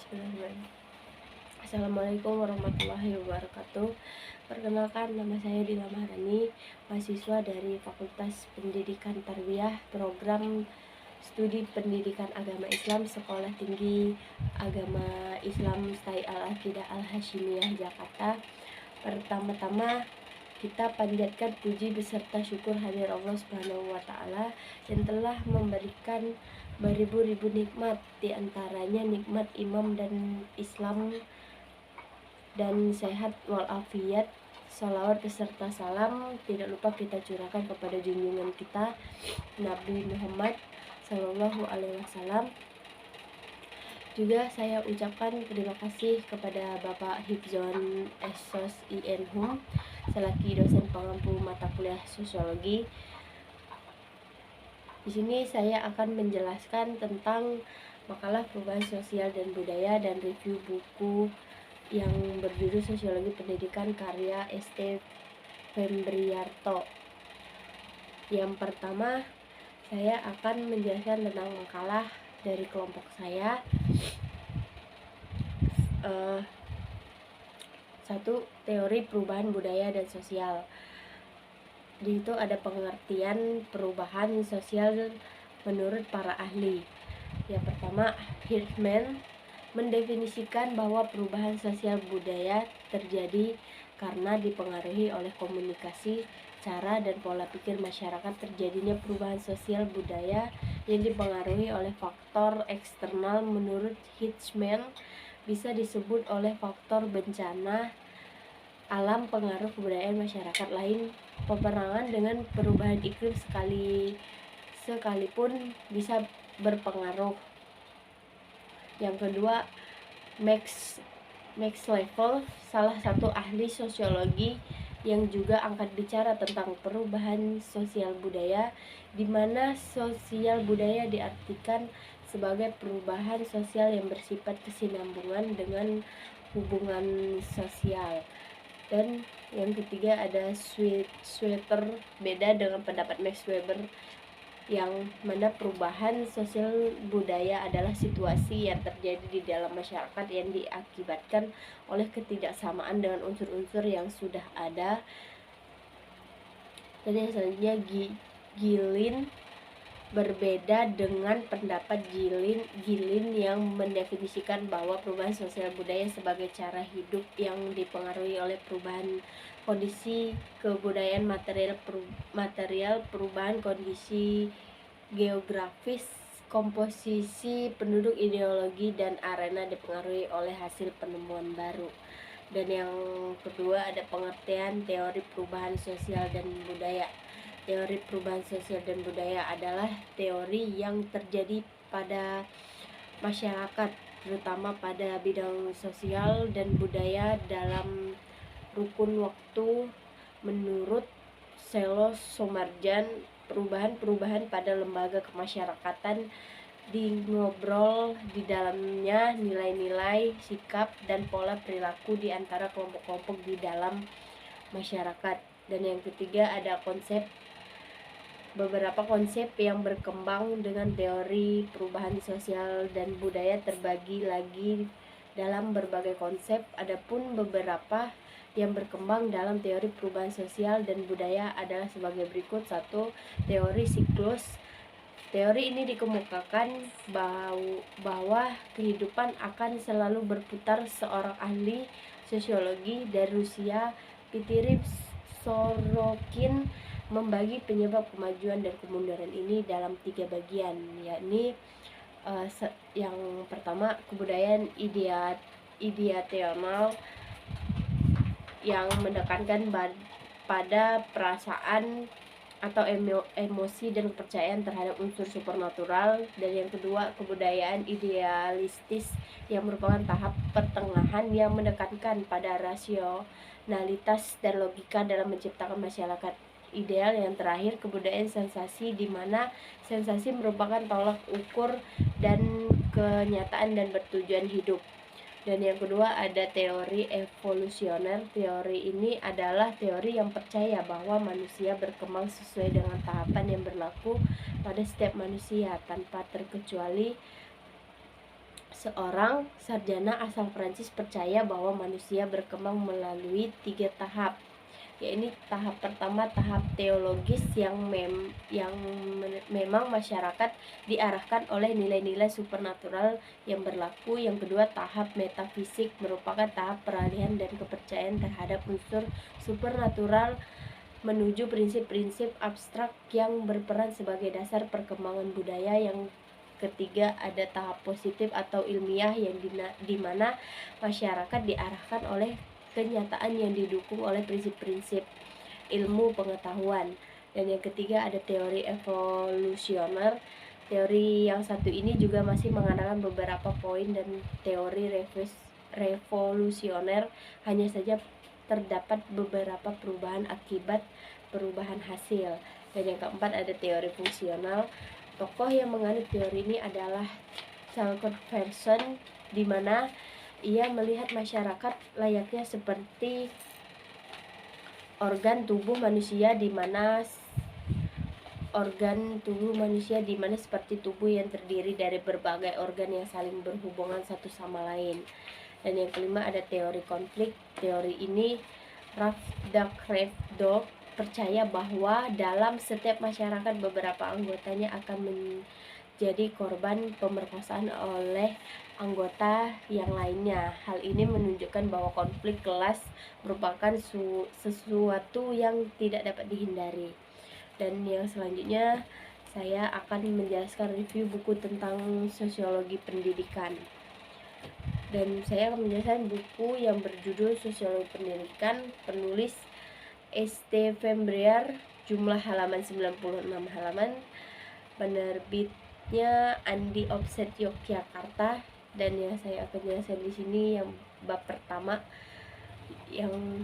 Bismillahirrahmanirrahim. Assalamualaikum warahmatullahi wabarakatuh. Perkenalkan, nama saya Dila Maharani, mahasiswa dari Fakultas Pendidikan Tarbiyah, Program Studi Pendidikan Agama Islam, Sekolah Tinggi Agama Islam STAI Al-Aqidah Al-Hashimiyah, Jakarta. Pertama-tama kita panjatkan puji beserta syukur hadir Allah Subhanahu wa Ta'ala yang telah memberikan beribu-ribu nikmat, diantaranya nikmat iman dan Islam dan sehat walafiat. Salawat beserta salam tidak lupa kita curahkan kepada junjungan kita Nabi Muhammad Sallallahu Alaihi Wasallam. Juga saya ucapkan terima kasih kepada Bapak Hifzon Esos IN Hum selaku dosen pengampu mata kuliah sosiologi. Di sini saya akan menjelaskan tentang makalah perubahan sosial dan budaya dan review buku yang berjudul Sosiologi Pendidikan karya ST Fembriarto. Yang pertama, saya akan menjelaskan tentang makalah dari kelompok saya. Satu, teori perubahan budaya dan sosial. Di itu ada pengertian perubahan sosial menurut para ahli. Yang pertama, Hirschman mendefinisikan bahwa perubahan sosial budaya terjadi karena dipengaruhi oleh komunikasi, cara dan pola pikir masyarakat. Terjadinya perubahan sosial budaya yang dipengaruhi oleh faktor eksternal menurut Hirschman bisa disebut oleh faktor bencana alam, pengaruh kebudayaan masyarakat lain, peperangan dengan perubahan iklim sekalipun bisa berpengaruh. Yang kedua, Max Level, salah satu ahli sosiologi yang juga angkat bicara tentang perubahan sosial budaya, di mana sosial budaya diartikan sebagai perubahan sosial yang bersifat kesinambungan dengan hubungan sosial. Dan yang ketiga ada Sweeter, beda dengan pendapat Max Weber, yang mana perubahan sosial budaya adalah situasi yang terjadi di dalam masyarakat yang diakibatkan oleh ketidaksamaan dengan unsur-unsur yang sudah ada. Dan yang selanjutnya Gilin, berbeda dengan pendapat Gilin yang mendefinisikan bahwa perubahan sosial budaya sebagai cara hidup yang dipengaruhi oleh perubahan kondisi kebudayaan material, perubahan kondisi geografis, komposisi penduduk, ideologi, dan arena dipengaruhi oleh hasil penemuan baru. Dan yang kedua ada pengertian teori perubahan sosial dan budaya. Teori perubahan sosial dan budaya adalah teori yang terjadi pada masyarakat, terutama pada bidang sosial dan budaya dalam rukun waktu. Menurut Selo Somarjan, perubahan-perubahan pada lembaga kemasyarakatan ngobrol di dalamnya nilai-nilai, sikap, dan pola perilaku di antara kelompok-kelompok di dalam masyarakat. Dan yang ketiga ada beberapa konsep yang berkembang dengan teori perubahan sosial dan budaya terbagi lagi dalam berbagai konsep. Adapun beberapa yang berkembang dalam teori perubahan sosial dan budaya adalah sebagai berikut. 1. Teori siklus. Teori ini dikemukakan bahwa kehidupan akan selalu berputar. Seorang ahli sosiologi dari Rusia, Peter Sorokin, membagi penyebab kemajuan dan kemunduran ini dalam 3 bagian, yakni yang pertama, kebudayaan ideational yang menekankan pada perasaan atau emosi dan kepercayaan terhadap unsur supernatural. Dan yang kedua, kebudayaan idealistis yang merupakan tahap pertengahan yang menekankan pada rasionalitas dan logika dalam menciptakan masyarakat ideal. Yang terakhir, kebudayaan sensasi, di mana sensasi merupakan tolak ukur dan kenyataan dan bertujuan hidup. Dan yang kedua ada teori evolusioner. Teori ini adalah teori yang percaya bahwa manusia berkembang sesuai dengan tahapan yang berlaku pada setiap manusia tanpa terkecuali Seorang sarjana asal Prancis percaya bahwa manusia berkembang melalui 3 tahap, yaitu tahap pertama tahap teologis yang memang masyarakat diarahkan oleh nilai-nilai supernatural yang berlaku. Yang kedua tahap metafisik, merupakan tahap peralihan dan kepercayaan terhadap unsur supernatural menuju prinsip-prinsip abstrak yang berperan sebagai dasar perkembangan budaya. Yang ketiga ada tahap positif atau ilmiah yang di mana masyarakat diarahkan oleh kenyataan yang didukung oleh prinsip-prinsip ilmu pengetahuan. Dan yang ketiga ada teori evolusioner. Teori yang satu ini juga masih mengandalkan beberapa poin dan teori revolusioner, hanya saja terdapat beberapa perubahan akibat perubahan hasil. Dan yang keempat ada teori fungsional. Tokoh yang menganut teori ini adalah Charles Ferguson, di mana ia melihat masyarakat layaknya seperti organ tubuh manusia, di mana seperti tubuh yang terdiri dari berbagai organ yang saling berhubungan satu sama lain. Dan yang kelima ada teori konflik. Teori ini Ralph Dawkins percaya bahwa dalam setiap masyarakat beberapa anggotanya akan menjadi korban pemerkosaan oleh anggota yang lainnya. Hal ini menunjukkan bahwa konflik kelas merupakan sesuatu yang tidak dapat dihindari. Dan yang selanjutnya saya akan menjelaskan review buku tentang sosiologi pendidikan. Dan saya akan menjelaskan buku yang berjudul Sosiologi Pendidikan, penulis S.T. Fembrear, jumlah halaman 96 halaman, penerbitnya Andi Offset Yogyakarta. Dan yang saya akan jelaskan di sini yang bab pertama. Yang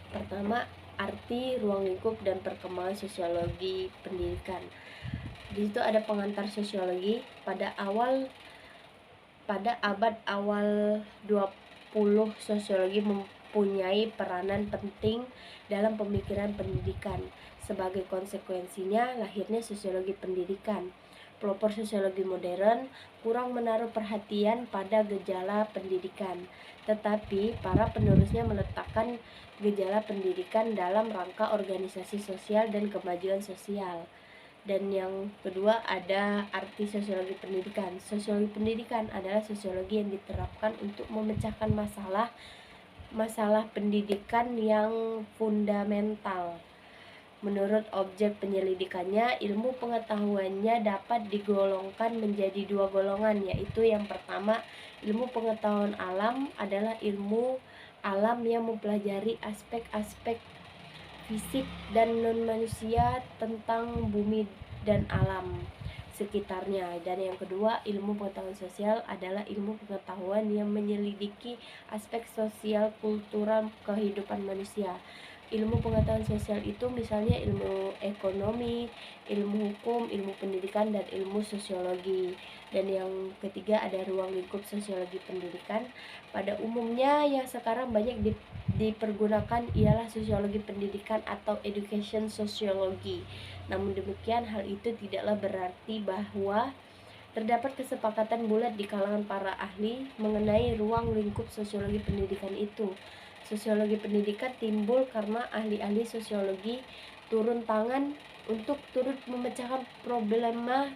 pertama, arti, ruang lingkup, dan perkembangan sosiologi pendidikan. Di situ ada pengantar sosiologi. Pada abad awal 20, sosiologi mempunyai peranan penting dalam pemikiran pendidikan. Sebagai konsekuensinya, lahirnya sosiologi pendidikan. Pelopor sosiologi modern kurang menaruh perhatian pada gejala pendidikan, tetapi para penerusnya meletakkan gejala pendidikan dalam rangka organisasi sosial dan kemajuan sosial. Dan yang kedua ada arti sosiologi pendidikan. Sosiologi pendidikan adalah sosiologi yang diterapkan untuk memecahkan masalah pendidikan yang fundamental. Menurut objek penyelidikannya, ilmu pengetahuannya dapat digolongkan menjadi 2 golongan, yaitu yang pertama, ilmu pengetahuan alam adalah ilmu alam yang mempelajari aspek-aspek fisik dan non-manusia tentang bumi dan alam sekitarnya. Dan yang kedua, ilmu pengetahuan sosial adalah ilmu pengetahuan yang menyelidiki aspek sosial kultural kehidupan manusia. Ilmu pengetahuan sosial itu misalnya ilmu ekonomi, ilmu hukum, ilmu pendidikan, dan ilmu sosiologi. Dan yang ketiga ada ruang lingkup sosiologi pendidikan. Pada umumnya yang sekarang banyak dipergunakan ialah sosiologi pendidikan atau education sociology. Namun demikian, hal itu tidaklah berarti bahwa terdapat kesepakatan bulat di kalangan para ahli mengenai ruang lingkup sosiologi pendidikan itu. Sosiologi pendidikan timbul karena ahli-ahli sosiologi turun tangan untuk turut memecahkan problema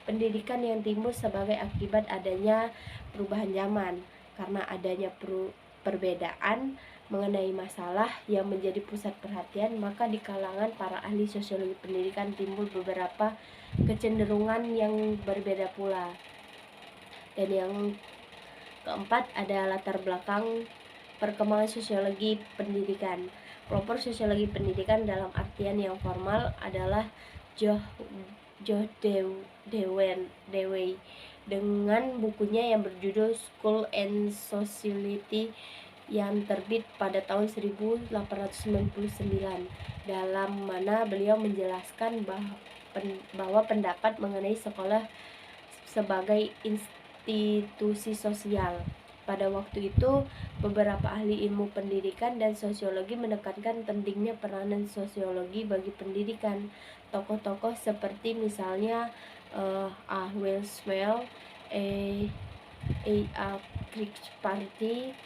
pendidikan yang timbul sebagai akibat adanya perubahan zaman. Karena adanya perbedaan mengenai masalah yang menjadi pusat perhatian, maka di kalangan para ahli sosiologi pendidikan timbul beberapa kecenderungan yang berbeda pula. Dan yang keempat ada latar belakang perkembangan sosiologi pendidikan. Pelopor sosiologi pendidikan dalam artian yang formal adalah George Dewey dengan bukunya yang berjudul School and Society yang terbit pada tahun 1899, dalam mana beliau menjelaskan bahwa pendapat mengenai sekolah sebagai institusi sosial. Pada waktu itu, beberapa ahli ilmu pendidikan dan sosiologi menekankan pentingnya peranan sosiologi bagi pendidikan. Tokoh-tokoh seperti misalnya Will Smell, A. Krigsparty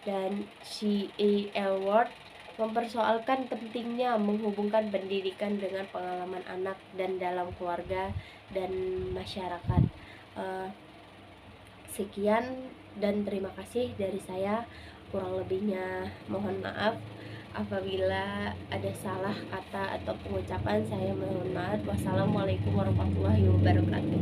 dan C.A. Elwood mempersoalkan pentingnya menghubungkan pendidikan dengan pengalaman anak dan dalam keluarga dan masyarakat. Sekian dan terima kasih dari saya. Kurang lebihnya mohon maaf. Apabila ada salah kata atau pengucapan, saya mohon maaf. Wassalamualaikum warahmatullahi wabarakatuh.